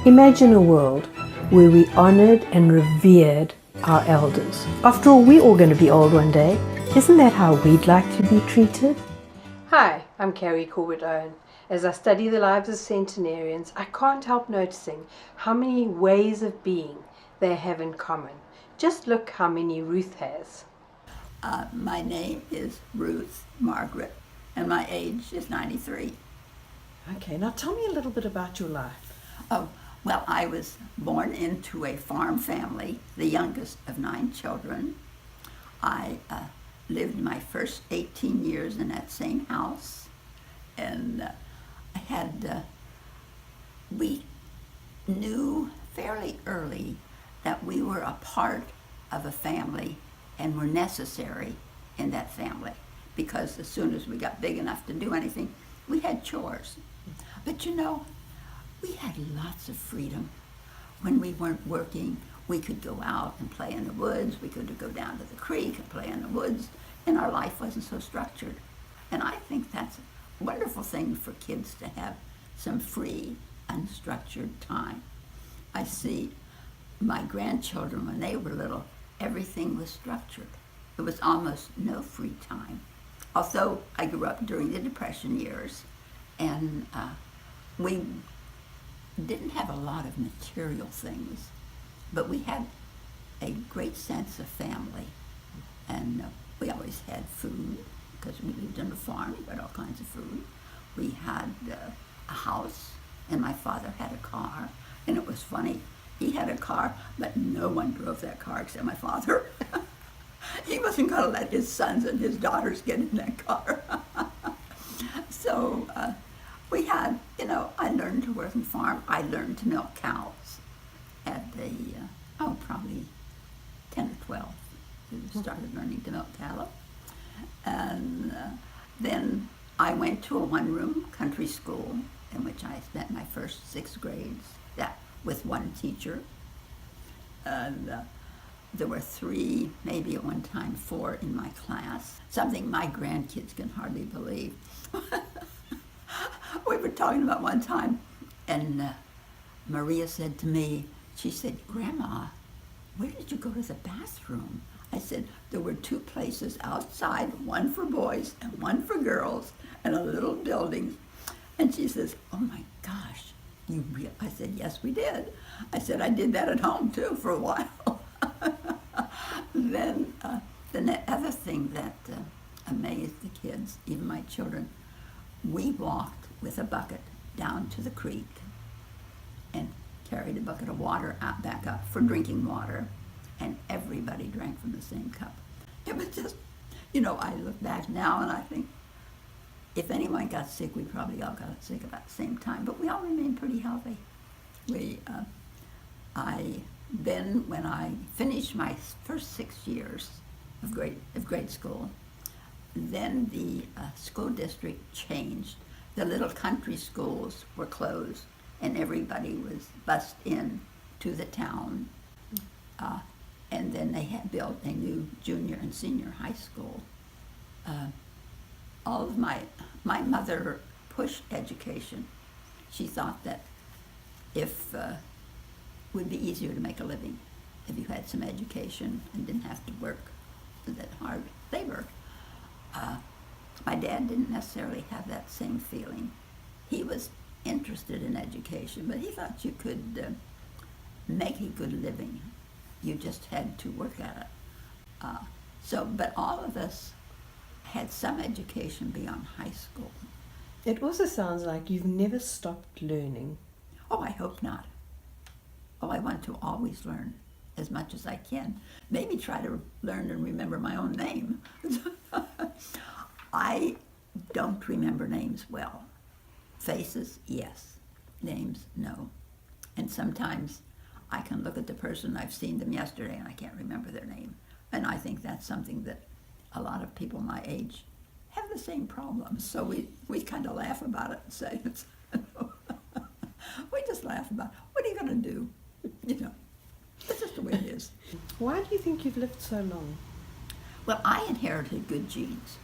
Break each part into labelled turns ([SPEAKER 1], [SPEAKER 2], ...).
[SPEAKER 1] Imagine a world where we honored and revered our elders. After all, we're all going to be old one day. Isn't that how we'd like to be treated? Hi, I'm Carrie Corbet-owen. As I study the lives of centenarians, I can't help noticing how many ways of being they have in common. Just look how many Ruth has.
[SPEAKER 2] My name is Ruth Margaret, and my age is 93.
[SPEAKER 1] Okay, now tell me a little bit about your life.
[SPEAKER 2] Oh, well, I was born into a farm family, the youngest of 9 children. I lived my first 18 years in that same house, and we knew fairly early that we were a part of a family and were necessary in that family, because as soon as we got big enough to do anything, we had chores. But you know, we had lots of freedom. When we weren't working, we could go out and play in the woods. We could go down to the creek and play in the woods, and our life wasn't so structured. And I think that's a wonderful thing for kids to have some free, unstructured time. I see my grandchildren, when they were little, everything was structured. There was almost no free time. Although I grew up during the Depression years, and we didn't have a lot of material things, but we had a great sense of family. And we always had food, because we lived on a farm. We had all kinds of food. We had a house, and my father had a car. And it was funny, he had a car, but no one drove that car except my father. He wasn't going to let his sons and his daughters get in that car. So we had, I learned to work and farm. I learned to milk cows at probably 10 or 12. We started learning to milk cattle. And then I went to a one-room country school in which I spent my first 6 grades, that with one teacher. And there were 3, maybe at one time 4 in my class, something my grandkids can hardly believe. We were talking about one time, and Maria said to me, she said, "Grandma, where did you go to the bathroom?" I said, "There were 2 places outside, one for boys and one for girls, and a little building." And she says, "Oh my gosh, I said, "Yes, we did." I said, "I did that at home too for a while." Then the other thing that amazed the kids, even my children, we walked with a bucket down to the creek and carried a bucket of water back up for drinking water, and everybody drank from the same cup. It was just, I look back now and I think, if anyone got sick, we probably all got sick about the same time, but we all remained pretty healthy. Then when I finished my first 6 years of grade school, then the school district changed. The little country schools were closed, and everybody was bused in to the town. And then they had built a new junior and senior high school. All of my mother pushed education. She thought that it would be easier to make a living if you had some education and didn't have to work that hard labor. My dad didn't necessarily have that same feeling. He was interested in education, but he thought you could make a good living. You just had to work at it. But all of us had some education beyond high school.
[SPEAKER 1] It also sounds like you've never stopped learning.
[SPEAKER 2] Oh, I hope not. Oh, I want to always learn as much as I can. Maybe try to learn and remember my own name. I don't remember names well. Faces, yes. Names, no. And sometimes I can look at the person, I've seen them yesterday, and I can't remember their name. And I think that's something that a lot of people my age have the same problem. So we kind of laugh about it and say, we just laugh about it. What are you going to do? That's just the way it is.
[SPEAKER 1] Why do you think you've lived so long?
[SPEAKER 2] Well, I inherited good genes,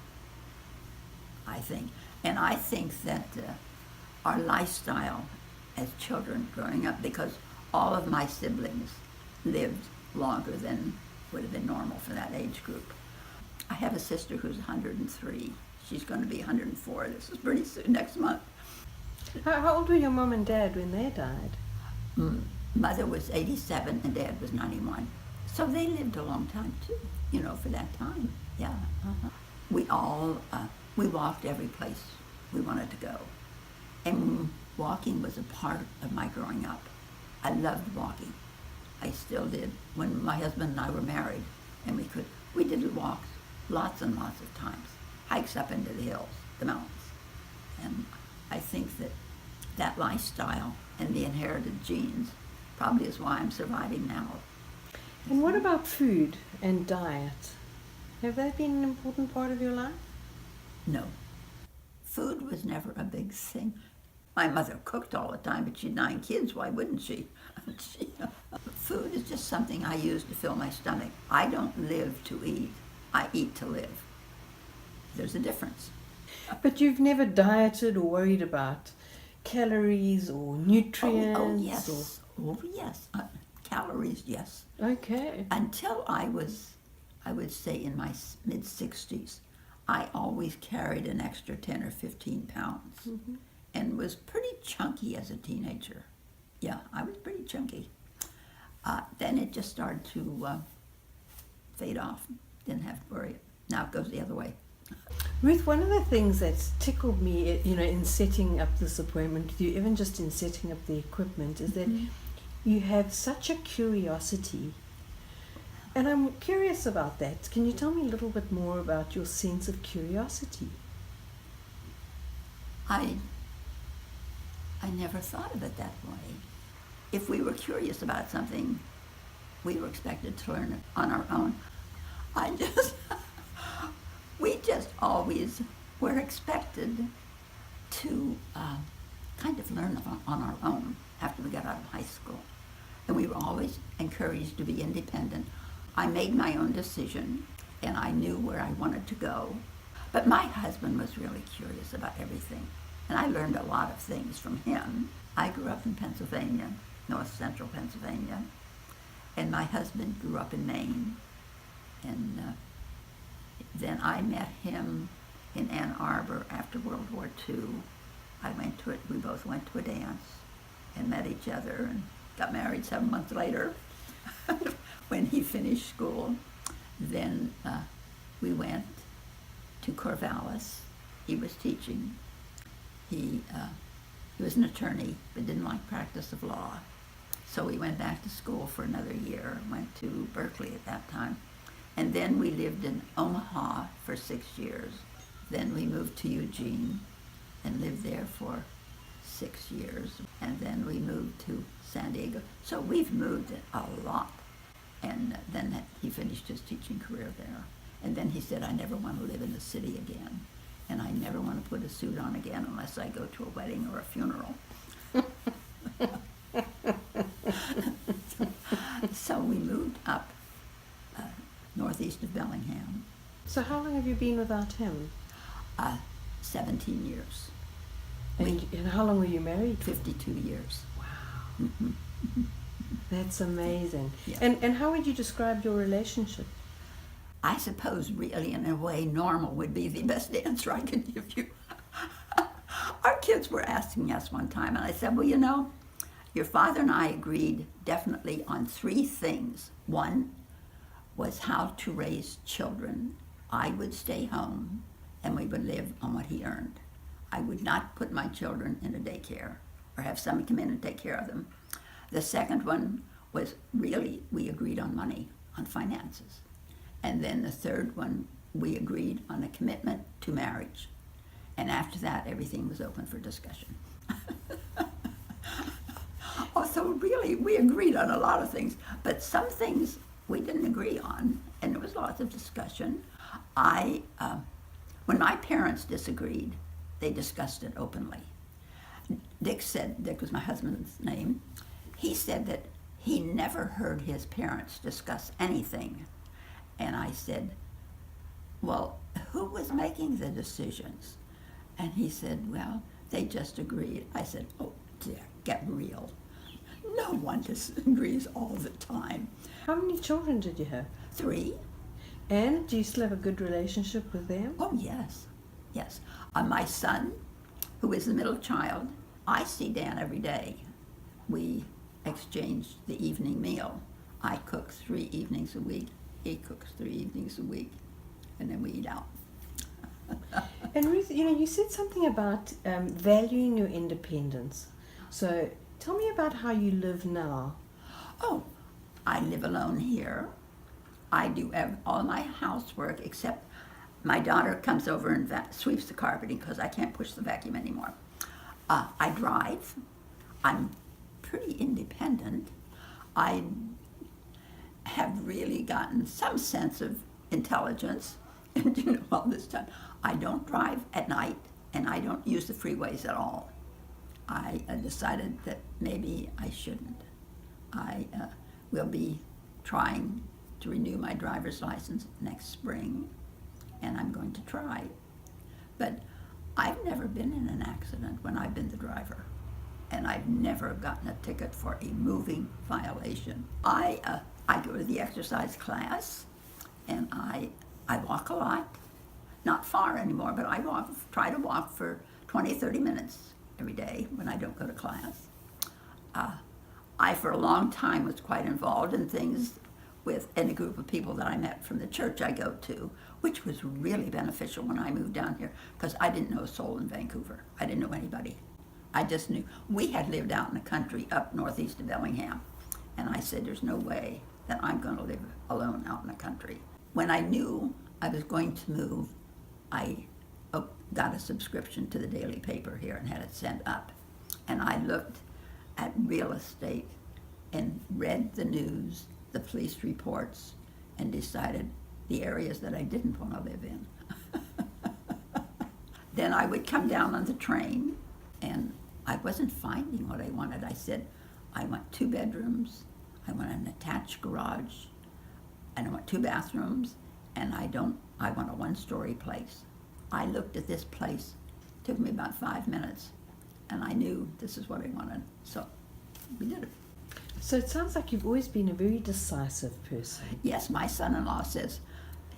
[SPEAKER 2] I think. And I think that our lifestyle as children growing up because all of my siblings lived longer than would have been normal for that age group. I have a sister who's 103. She's going to be 104. This is pretty soon, next month.
[SPEAKER 1] How old were your mom and dad when they died?
[SPEAKER 2] Mother was 87 and Dad was 91. So they lived a long time too, for that time. Yeah. We all, we walked every place we wanted to go. And walking was a part of my growing up. I loved walking. I still did. When my husband and I were married, and we did walks lots and lots of times, hikes up into the hills, the mountains. And I think that lifestyle and the inherited genes probably is why I'm surviving now.
[SPEAKER 1] And what about food and diet? Have they been an important part of your life?
[SPEAKER 2] No. Food was never a big thing. My mother cooked all the time, but she had 9 kids. Why wouldn't she? Food is just something I use to fill my stomach. I don't live to eat. I eat to live. There's a difference.
[SPEAKER 1] But you've never dieted or worried about calories or nutrients?
[SPEAKER 2] Oh yes. Oh, yes. Calories, yes.
[SPEAKER 1] Okay.
[SPEAKER 2] Until I would say in my mid-60s, I always carried an extra 10 or 15 pounds and was pretty chunky as a teenager. Yeah, I was pretty chunky. Then it just started to fade off. Didn't have to worry. Now it goes the other way.
[SPEAKER 1] Ruth, one of the things that's tickled me, in setting up this appointment with you, even just in setting up the equipment, is that you have such a curiosity. And I'm curious about that. Can you tell me a little bit more about your sense of curiosity?
[SPEAKER 2] I never thought of it that way. If we were curious about something, we were expected to learn it on our own. We just always were expected to kind of learn on our own after we got out of high school. And we were always encouraged to be independent. I made my own decision, and I knew where I wanted to go. But my husband was really curious about everything, and I learned a lot of things from him. I grew up in Pennsylvania, north central Pennsylvania, and my husband grew up in Maine. And then I met him in Ann Arbor after World War II. We both went to a dance and met each other and got married 7 months later when he finished school. Then we went to Corvallis. He was teaching. He was an attorney but didn't like practice of law. So we went back to school for another year, went to Berkeley at that time. And then we lived in Omaha for 6 years. Then we moved to Eugene and lived there for 6 years. And then we moved to San Diego. So we've moved a lot. And then he finished his teaching career there. And then he said, I never want to live in the city again. And I never want to put a suit on again unless I go to a wedding or a funeral. So we moved up northeast of Bellingham.
[SPEAKER 1] So how long have you been without him?
[SPEAKER 2] 17 years.
[SPEAKER 1] And how long were you married?
[SPEAKER 2] 52 years.
[SPEAKER 1] Wow. That's amazing.
[SPEAKER 2] Yeah.
[SPEAKER 1] And how would you describe your relationship?
[SPEAKER 2] I suppose really in a way normal would be the best answer I could give you. Our kids were asking us one time, and I said, well, your father and I agreed definitely on 3 things. One was how to raise children. I would stay home, and we would live on what he earned. I would not put my children in a daycare or have somebody come in and take care of them. The second one was really, we agreed on money, on finances. And then the third one, we agreed on a commitment to marriage. And after that, everything was open for discussion. So really, we agreed on a lot of things, but some things we didn't agree on, and there was lots of discussion. When my parents disagreed, they discussed it openly. Dick was my husband's name, he said that he never heard his parents discuss anything. And I said, well, who was making the decisions? And he said, well, they just agreed. I said, oh dear get real. No one disagrees all the time.
[SPEAKER 1] How many children did you have?
[SPEAKER 2] 3.
[SPEAKER 1] And do you still have a good relationship with them?
[SPEAKER 2] Oh, yes. Yes. My son, who is the middle child, I see Dan every day. We exchange the evening meal. I cook 3 evenings a week. He cooks 3 evenings a week. And then we eat out.
[SPEAKER 1] And Ruth, you said something about valuing your independence. So tell me about how you live now.
[SPEAKER 2] Oh, I live alone here. I do all my housework except my daughter comes over and sweeps the carpeting because I can't push the vacuum anymore. I drive. I'm pretty independent. I have really gotten some sense of intelligence. And all this time, I don't drive at night and I don't use the freeways at all. I decided that maybe I shouldn't. I will be trying to renew my driver's license next spring, and I'm going to try. But I've never been in an accident when I've been the driver, and I've never gotten a ticket for a moving violation. I go to the exercise class, and I walk a lot. Not far anymore, but I try to walk for 20, 30 minutes every day when I don't go to class. I, for a long time, was quite involved in things in a group of people that I met from the church I go to, which was really beneficial when I moved down here, because I didn't know a soul in Vancouver. I didn't know anybody. I just knew. We had lived out in the country up northeast of Bellingham, and I said, there's no way that I'm going to live alone out in the country. When I knew I was going to move, I got a subscription to the daily paper here and had it sent up. And I looked at real estate and read the news, the police reports, and decided the areas that I didn't want to live in. Then I would come down on the train, and I wasn't finding what I wanted. I said, I want 2 bedrooms, I want an attached garage, and I want 2 bathrooms, and I want a 1-story place. I looked at this place. It took me about 5 minutes, and I knew this is what I wanted. So we did it.
[SPEAKER 1] So it sounds like you've always been a very decisive person.
[SPEAKER 2] Yes, my son-in-law says,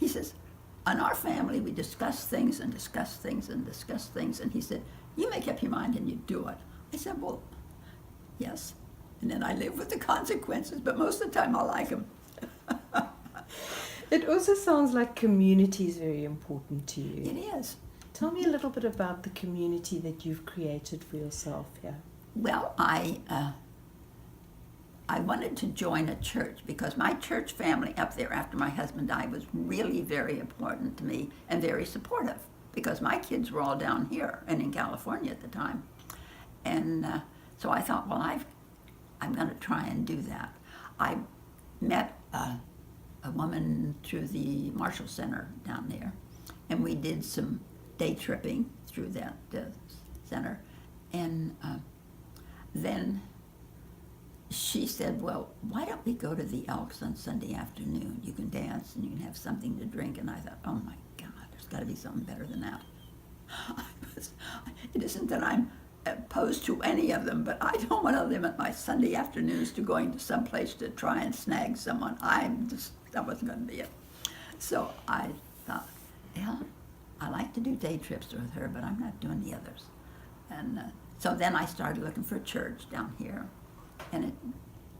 [SPEAKER 2] in our family we discuss things and discuss things and discuss things, and he said, you make up your mind and you do it. I said, well, yes. And then I live with the consequences, but most of the time I like them.
[SPEAKER 1] It also sounds like community is very important to you.
[SPEAKER 2] It is.
[SPEAKER 1] Tell me a little bit about the community that you've created for yourself here.
[SPEAKER 2] Well, I wanted to join a church because my church family up there after my husband died was really very important to me and very supportive, because my kids were all down here and in California at the time. And so I thought, well, I'm going to try and do that. I met a woman through the Marshall Center down there, and we did some day tripping through that center. And then she said, well, why don't we go to the Elks on Sunday afternoon? You can dance and you can have something to drink. And I thought, oh my God, there's got to be something better than that. It isn't that I'm opposed to any of them, but I don't want to limit my Sunday afternoons to going to some place to try and snag someone. That wasn't going to be it. So I thought, yeah, I like to do day trips with her, but I'm not doing the others. And so then I started looking for a church down here, and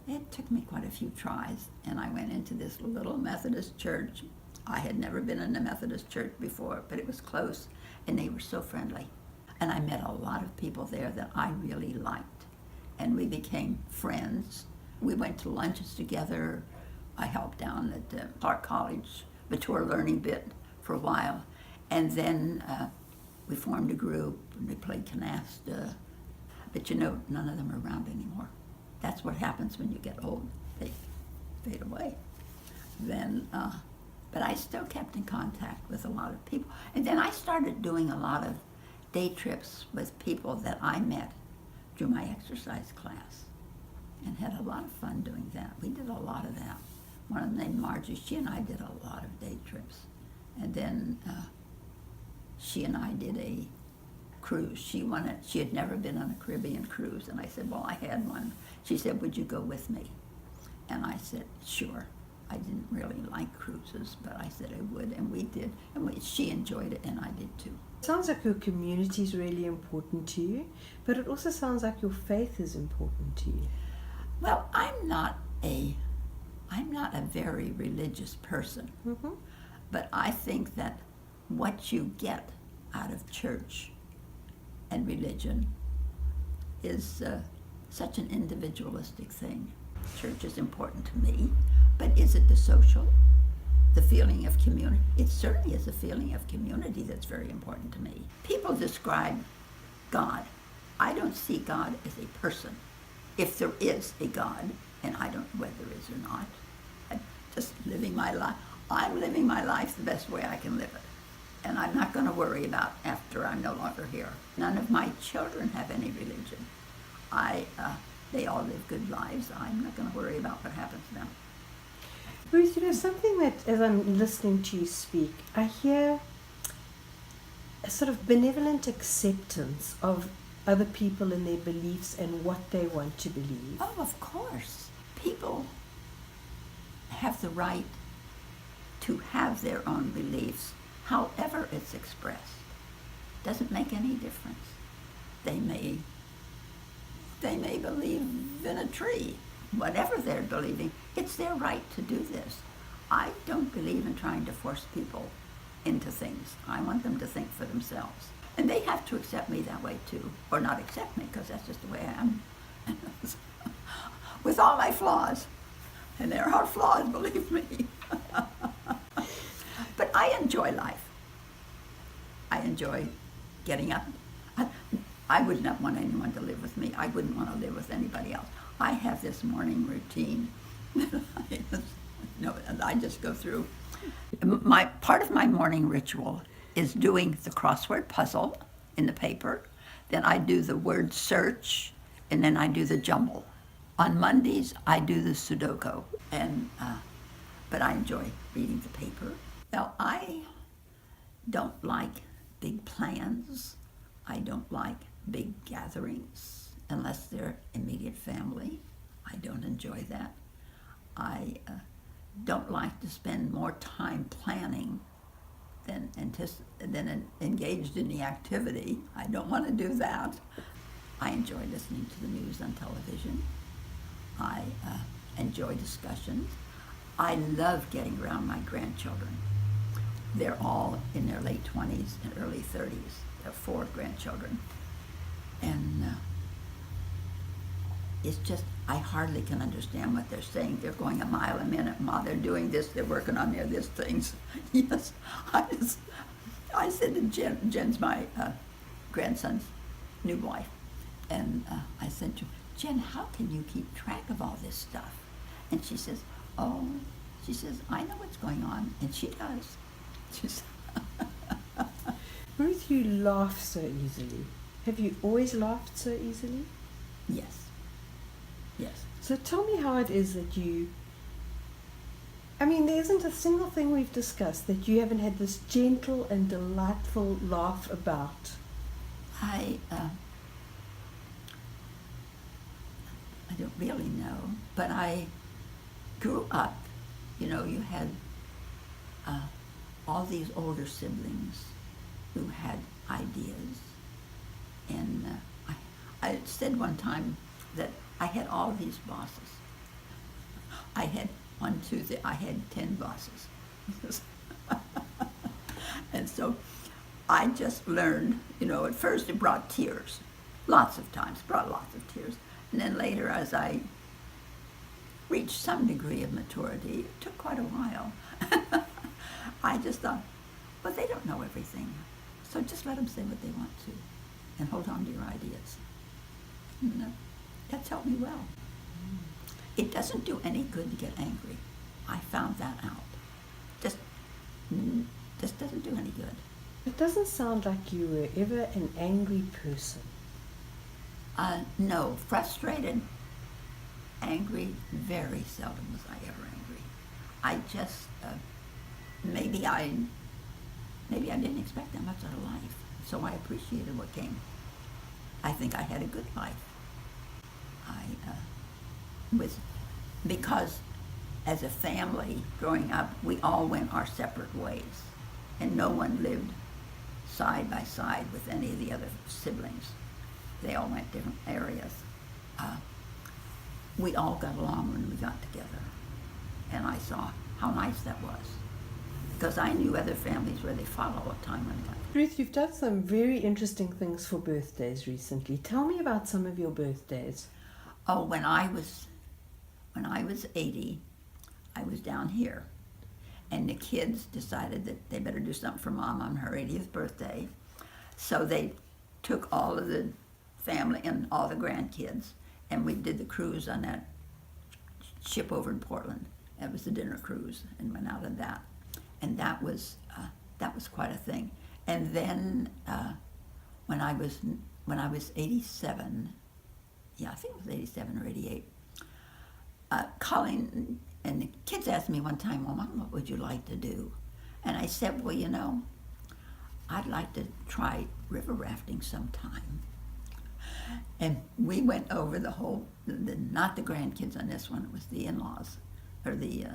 [SPEAKER 2] it took me quite a few tries, and I went into this little Methodist church. I had never been in a Methodist church before, but it was close, and they were so friendly. And I met a lot of people there that I really liked, and we became friends. We went to lunches together. I helped down at Clark College, Mature Learning Bit for a while, and then we formed a group and we played canasta. But none of them are around anymore. That's what happens when you get old. They fade away. Then, but I still kept in contact with a lot of people. And then I started doing a lot of day trips with people that I met through my exercise class, and had a lot of fun doing that. We did a lot of that. One of them named Margie, she and I did a lot of day trips. And then she and I did cruise. She had never been on a Caribbean cruise, and I said, well, I had one. She said, would you go with me? And I said, sure. I didn't really like cruises, but I said I would, and we did. And she enjoyed it, and I did too.
[SPEAKER 1] It sounds like your community is really important to you, but it also sounds like your faith is important to you.
[SPEAKER 2] Well, I'm not a very religious person, but I think that what you get out of church and religion is such an individualistic thing. Church is important to me, but is it the social, the feeling of community? It certainly is a feeling of community that's very important to me. People describe God. I don't see God as a person. If there is a God, and I don't know whether there is or not, I'm just living my life. I'm living my life the best way I can live it. And I'm not going to worry about after I'm no longer here. None of my children have any religion. They all live good lives. I'm not going to worry about what happens to them.
[SPEAKER 1] Ruth, you know, something that as I'm listening to you speak, I hear a sort of benevolent acceptance of other people and their beliefs and what they want to believe.
[SPEAKER 2] Oh, of course. People have the right to have their own beliefs, however it's expressed. Doesn't make any difference. They may believe in a tree. Whatever they're believing, it's their right to do this. I don't believe in trying to force people into things. I want them to think for themselves. And they have to accept me that way too, or not accept me, because that's just the way I am. With all my flaws, and there are flaws, believe me. But I enjoy life. I enjoy getting up. I would not want anyone to live with me. I wouldn't want to live with anybody else. I have this morning routine that I just go through. Part of my morning ritual is doing the crossword puzzle in the paper. Then I do the word search, and then I do the jumble. On Mondays, I do the Sudoku, but I enjoy reading the paper. Now, I don't like big plans. I don't like big gatherings unless they're immediate family. I don't enjoy that. I don't like to spend more time planning than engaged in the activity. I don't want to do that. I enjoy listening to the news on television. I enjoy discussions. I love getting around my grandchildren. They're all in their late 20s and early 30s. There are 4 grandchildren. And it's just, I hardly can understand what they're saying. They're going a mile a minute, Ma. They're doing this, they're working on their this things. Yes, I said to Jen's my grandson's new wife, and I said to her, Jen, how can you keep track of all this stuff? And she says, I know what's going on, and she does. She's
[SPEAKER 1] Ruth, you laugh so easily. Have you always laughed so easily?
[SPEAKER 2] Yes. Yes.
[SPEAKER 1] So tell me how it is that there isn't a single thing we've discussed that you haven't had this gentle and delightful laugh about.
[SPEAKER 2] I don't really know, but I grew up, you had all these older siblings who had ideas, and I said one time that I had all these bosses. I had 10 bosses. And so I just learned, at first it brought tears. Lots of times, brought lots of tears. And then later, as I reached some degree of maturity, it took quite a while. I just thought, well, they don't know everything. So just let them say what they want to and hold on to your ideas. That's helped me well. It doesn't do any good to get angry. I found that out. Just doesn't do any good.
[SPEAKER 1] It doesn't sound like you were ever an angry person.
[SPEAKER 2] No, frustrated, angry, very seldom was I ever angry. I just, maybe I didn't expect that much out of life. so I appreciated what came. I think I had a good life. I was because as a family growing up, we all went our separate ways, and no one lived side by side with any of the other siblings. They all went different areas. We all got along when we got together, and I saw how nice that was, because I knew other families where they fought all the time when they got together.
[SPEAKER 1] Ruth, you've done some very interesting things for birthdays recently. Tell me about some of your birthdays.
[SPEAKER 2] Oh, when I was 80, I was down here, and the kids decided that they better do something for Mom on her 80th birthday. So they took all of the family and all the grandkids, and we did the cruise on that ship over in Portland. That was the dinner cruise, and went out on that, and that was quite a thing. And then when I was 87, yeah, I think it was 87 or 88. Colleen and the kids asked me one time, well, Mom, what would you like to do? And I said, well, you know, I'd like to try river rafting sometime. And we went over the whole, not the grandkids on this one, it was the in-laws, or the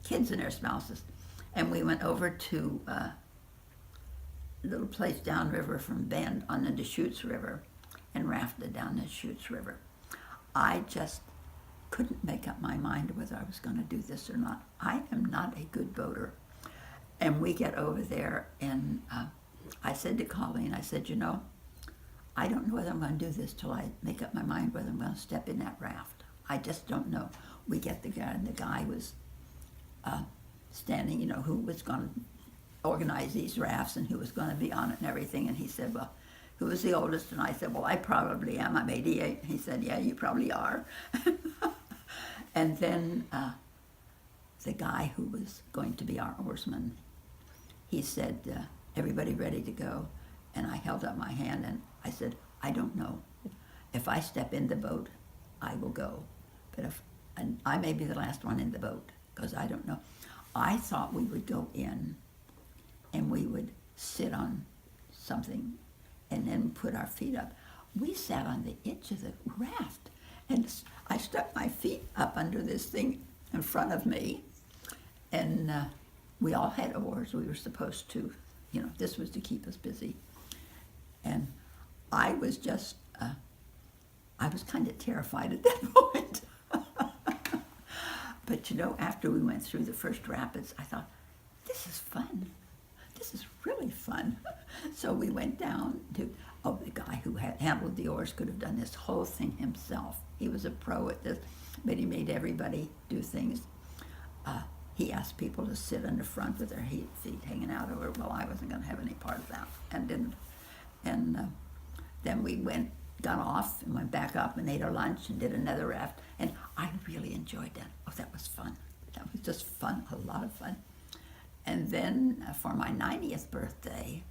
[SPEAKER 2] kids and their spouses. And we went over to a little place downriver from Bend on the Deschutes River and rafted down the Deschutes River. I just couldn't make up my mind whether I was going to do this or not. I am not a good boater. And we get over there, and I said to Colleen, I said, you know, I don't know whether I'm going to do this till I make up my mind whether I'm going to step in that raft. I just don't know. We get the guy, and the guy was standing, you know, who was going to organize these rafts and who was going to be on it and everything. And he said, well, who was the oldest? And I said, well, I probably am. I'm 88. He said, yeah, you probably are. And then the guy who was going to be our oarsman, he said, everybody ready to go? And I held up my hand and I said, I don't know. If I step in the boat, I will go. But and I may be the last one in the boat, because I don't know. I thought we would go in and we would sit on something and then put our feet up. We sat on the edge of the raft, and I stuck my feet up under this thing in front of me, and we all had oars. We were supposed to, you know, this was to keep us busy. And I was just, I was kind of terrified at that point. But you know, after we went through the first rapids, I thought, this is fun. This is really fun. So we went down to, the guy who had handled the oars could have done this whole thing himself. He was a pro at this, but he made everybody do things. He asked people to sit in the front with their feet hanging out over. Well, I wasn't going to have any part of that, and didn't. And then we got off and went back up and ate our lunch and did another raft. And I really enjoyed that. Oh, that was fun. That was just fun, a lot of fun. And then for my 90th birthday,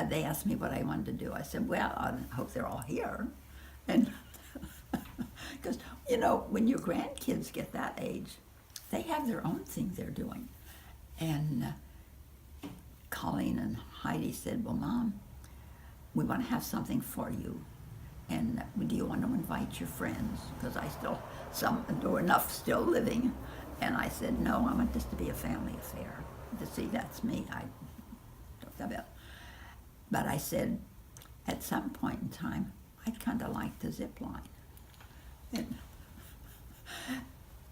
[SPEAKER 2] they asked me what I wanted to do. I said, well, I hope they're all here. And because, you know, when your grandkids get that age, they have their own thing they're doing. And Colleen and Heidi said, well, Mom, we want to have something for you. And do you want to invite your friends? Because or enough still living. And I said, no, I want this to be a family affair. See, that's me. I don't have it. But I said, at some point in time, I'd kind of like to zip line.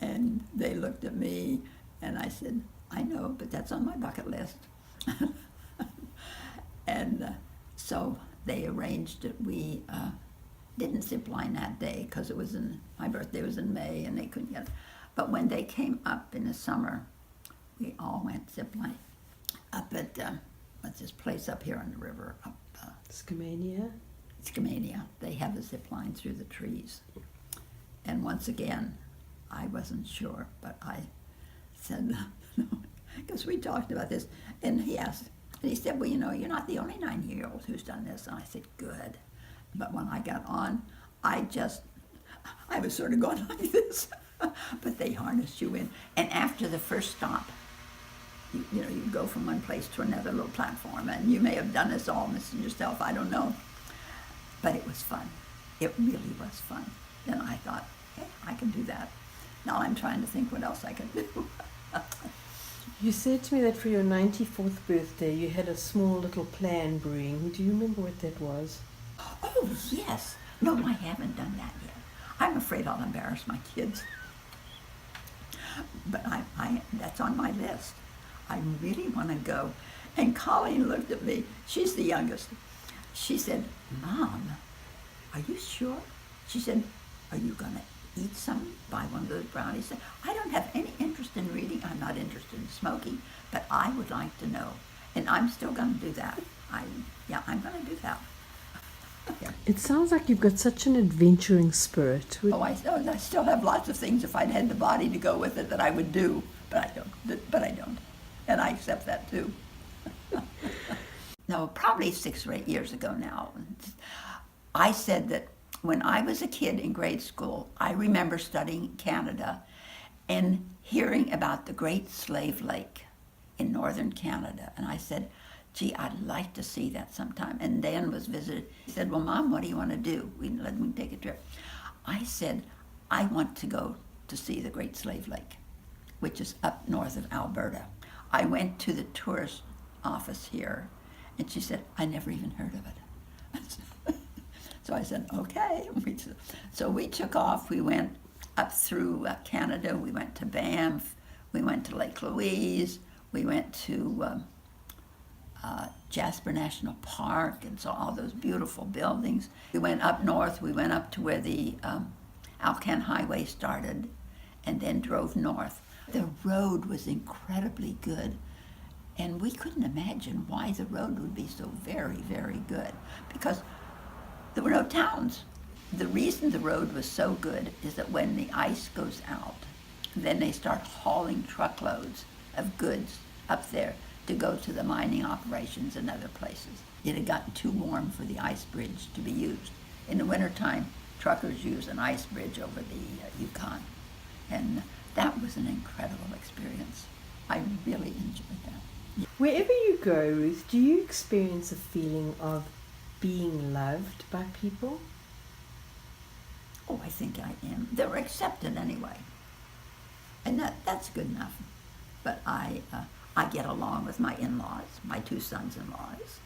[SPEAKER 2] And they looked at me, and I said, I know, but that's on my bucket list. And so they arranged that we didn't zip line that day, because my birthday was in May, and they couldn't get it. But when they came up in the summer, we all went zip line up at, what's this place up here on the river?
[SPEAKER 1] Skamania?
[SPEAKER 2] Skamania. They have a zip line through the trees. And once again, I wasn't sure, but I said, no, because we talked about this. And he said, well, you know, you're not the only 9-year-old who's done this. And I said, good. But when I got on, I was sort of going like this. But they harnessed you in. And after the first stop, you go from one place to another little platform, and you may have done this all yourself, I don't know. But it was fun. It really was fun. Then I thought, hey, I can do that. Now I'm trying to think what else I can do.
[SPEAKER 1] You said to me that for your 94th birthday you had a small little plan brewing. Do you remember what that was?
[SPEAKER 2] Oh, yes. No, I haven't done that yet. I'm afraid I'll embarrass my kids. But I that's on my list. I really want to go. And Colleen looked at me. She's the youngest. She said, Mom, are you sure? She said, are you going to eat some, buy one of those brownies? I don't have any interest in reading. I'm not interested in smoking, but I would like to know. And I'm still going to do that. I'm going to do that. Yeah.
[SPEAKER 1] It sounds like you've got such an adventuring spirit.
[SPEAKER 2] Oh, I still have lots of things, if I'd had the body to go with it, that I would do, but I don't. And I accept that too. No, probably 6 or 8 years ago now, I said that when I was a kid in grade school, I remember studying Canada and hearing about the Great Slave Lake in northern Canada. And I said, gee, I'd like to see that sometime. And Dan was visited. He said, well, Mom, what do you want to do? We let me take a trip. I said, I want to go to see the Great Slave Lake, which is up north of Alberta. I went to the tourist office here, and she said, I never even heard of it. So I said, okay. So we took off. We went up through Canada. We went to Banff. We went to Lake Louise. We went to Jasper National Park and saw all those beautiful buildings. We went up north. We went up to where the Alcan Highway started and then drove north. The road was incredibly good, and we couldn't imagine why the road would be so very, very good, because there were no towns. The reason the road was so good is that when the ice goes out, then they start hauling truckloads of goods up there to go to the mining operations in other places. It had gotten too warm for the ice bridge to be used. In the wintertime, truckers use an ice bridge over the Yukon. And that was an incredible experience. I really enjoyed that.
[SPEAKER 1] Wherever you go, Ruth, do you experience a feeling of being loved by people?
[SPEAKER 2] Oh, I think I am. They're accepted anyway. And that's good enough. But I get along with my in-laws, my 2 sons-in-laws,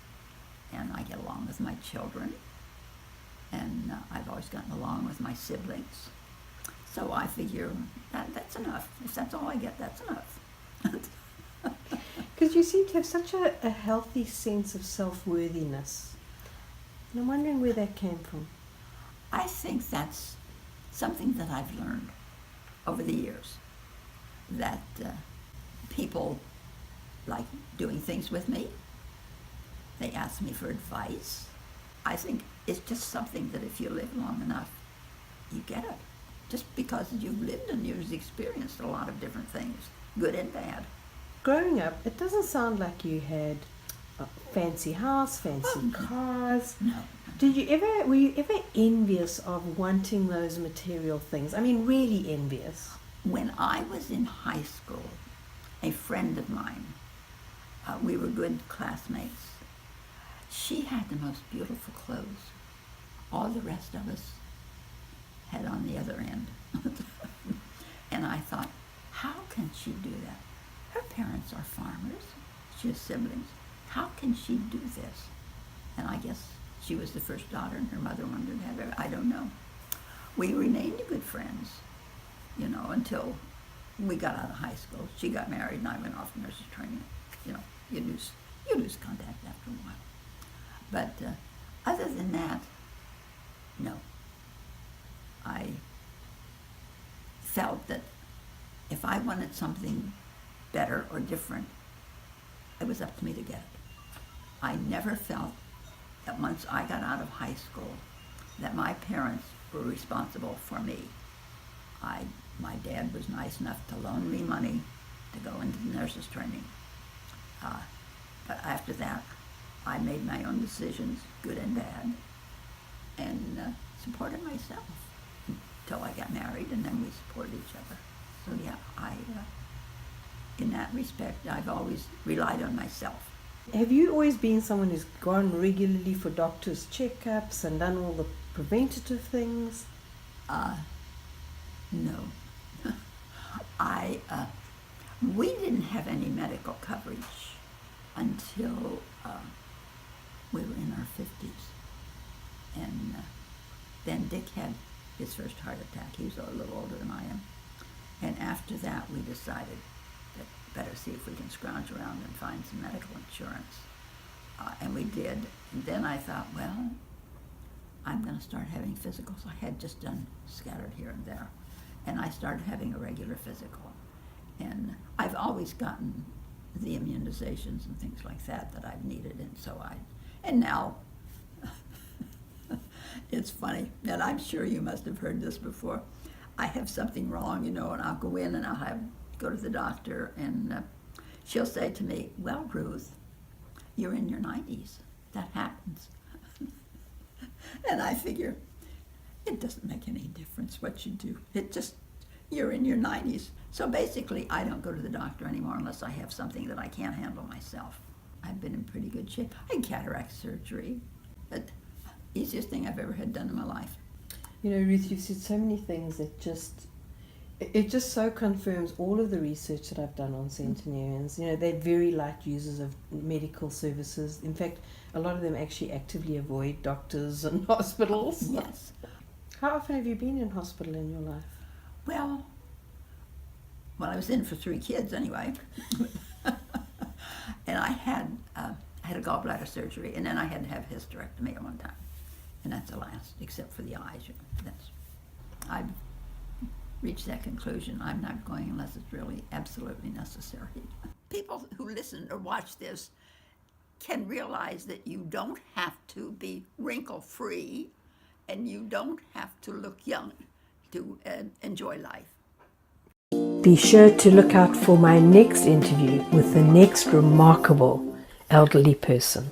[SPEAKER 2] and I get along with my children, and I've always gotten along with my siblings. So I figure that's enough. If that's all I get, that's enough.
[SPEAKER 1] Because you seem to have such a healthy sense of self-worthiness. And I'm wondering where that came from.
[SPEAKER 2] I think that's something that I've learned over the years, that people like doing things with me. They ask me for advice. I think it's just something that if you live long enough, you get it. Just because you've lived and you've experienced a lot of different things, good and bad.
[SPEAKER 1] Growing up, it doesn't sound like you had a fancy house, fancy cars.
[SPEAKER 2] No.
[SPEAKER 1] Were you ever envious of wanting those material things? I mean, really envious?
[SPEAKER 2] When I was in high school, a friend of mine, we were good classmates, she had the most beautiful clothes. All the rest of us had on the other end. And I thought, how can she do that? Her parents are farmers. She has siblings. How can she do this? And I guess she was the first daughter and her mother wanted to have her. I don't know. We remained good friends, until we got out of high school. She got married and I went off nurse's training. You lose contact after a while. But other than that, no. I felt that if I wanted something better or different, it was up to me to get it. I never felt that once I got out of high school that my parents were responsible for me. My dad was nice enough to loan me money to go into the nurse's training. But after that, I made my own decisions, good and bad, and supported myself until I got married, and then we supported each other. So yeah, in that respect, I've always relied on myself.
[SPEAKER 1] Have you always been someone who's gone regularly for doctor's checkups and done all the preventative things?
[SPEAKER 2] No. We didn't have any medical coverage until we were in our 50s. And then Dick had his first heart attack. He was a little older than I am. And after that, we decided that better see if we can scrounge around and find some medical insurance. And we did. And then I thought, well, I'm going to start having physicals. I had just done scattered here and there. And I started having a regular physical. And I've always gotten the immunizations and things like that I've needed. And now, it's funny, and I'm sure you must have heard this before. I have something wrong, and I'll go in and I'll go to the doctor, and she'll say to me, well, Ruth, you're in your 90s. That happens. And I figure, it doesn't make any difference what you do. You're in your 90s. So basically, I don't go to the doctor anymore unless I have something that I can't handle myself. I've been in pretty good shape. I had cataract surgery. The easiest thing I've ever had done in my life.
[SPEAKER 1] Ruth, you've said so many things that it just so confirms all of the research that I've done on centenarians. They're very light users of medical services. In fact, a lot of them actually actively avoid doctors and hospitals.
[SPEAKER 2] Yes.
[SPEAKER 1] How often have you been in hospital in your life?
[SPEAKER 2] Well, I was in for 3 kids anyway. And I had a gallbladder surgery, and then I had to have a hysterectomy at one time. And that's the last, except for the eyes. I've reached that conclusion. I'm not going unless it's really absolutely necessary. People who listen or watch this can realize that you don't have to be wrinkle-free, and you don't have to look young to enjoy life.
[SPEAKER 1] Be sure to look out for my next interview with the next remarkable elderly person.